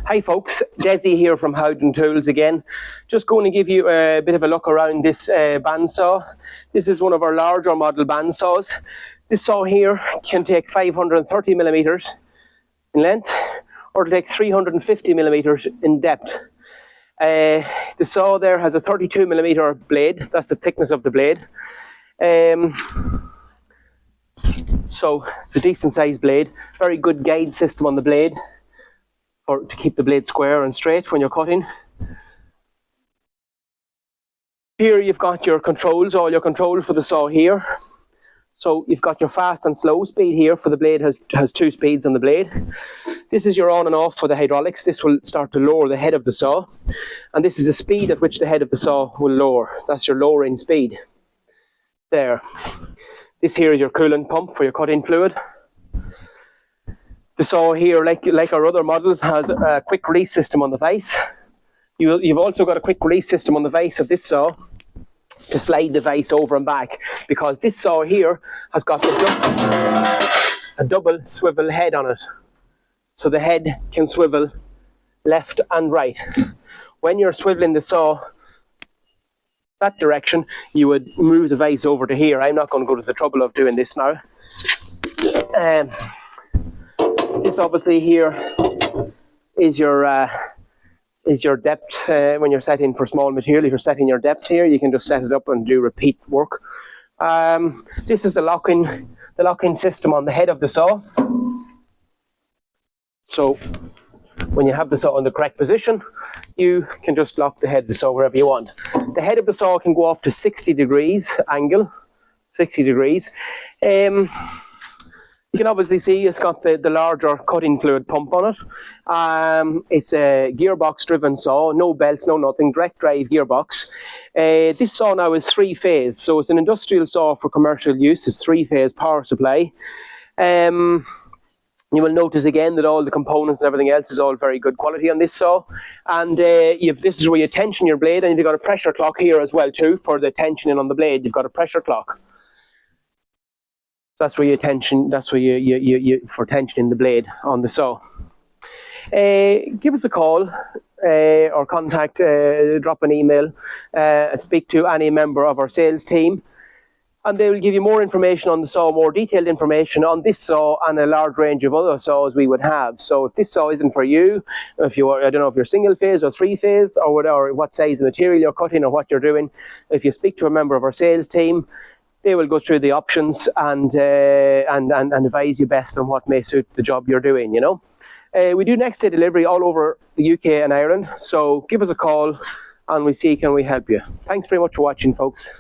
Hi folks, Desi here from Howden Tools again. Just going to give you a bit of a look around this bandsaw. This is one of our larger model bandsaws. This saw here can take 530 millimeters in length, or to take 350 millimeters in depth. The saw there has a 32 millimeter blade. That's the thickness of the blade. So it's a decent sized blade. Very good guide system on the blade to keep the blade square and straight when you're cutting. Here you've got your controls, all your controls for the saw here. So you've got your fast and slow speed here, for the blade has two speeds on the blade. This is your on and off for the hydraulics. This will start to lower the head of the saw. And this is the speed at which the head of the saw will lower. That's your lowering speed. There. This here is your coolant pump for your cutting fluid. The saw here, like our other models, has a quick release system on the vise. You've also got a quick release system on the vise of this saw to slide the vise over and back, because this saw here has got a double swivel head on it. So the head can swivel left and right. When you're swiveling the saw that direction, you would move the vise over to here. I'm not going to go to the trouble of doing this now. This obviously here is your depth. When you're setting for small material, if you're setting your depth here, you can just set it up and do repeat work. This is the lock-in system on the head of the saw. So when you have the saw in the correct position, you can just lock the head of the saw wherever you want. The head of the saw can go off to 60 degrees angle, 60 degrees. You can obviously see it's got the larger cutting fluid pump on it. It's a gearbox driven saw, no belts, no nothing, direct drive gearbox. This saw now is 3-phase, so it's an industrial saw for commercial use. It's 3-phase power supply. You will notice again that all the components and everything else is all very good quality on this saw. And this is where you tension your blade, and you've got a pressure clock here as well too for the tensioning on the blade. You've got a pressure clock. That's where you tension. That's where you for tensioning the blade on the saw. Give us a call or contact, drop an email, speak to any member of our sales team, and they will give you more information on the saw, more detailed information on this saw and a large range of other saws we would have. So if this saw isn't for you, if you are, I don't know if you're single phase or 3-phase or whatever, what size of material you're cutting or what you're doing, if you speak to a member of our sales team, they will go through the options and advise you best on what may suit the job you're doing, you know. We do next day delivery all over the UK and Ireland, so give us a call and we see can we help you. Thanks very much for watching, folks.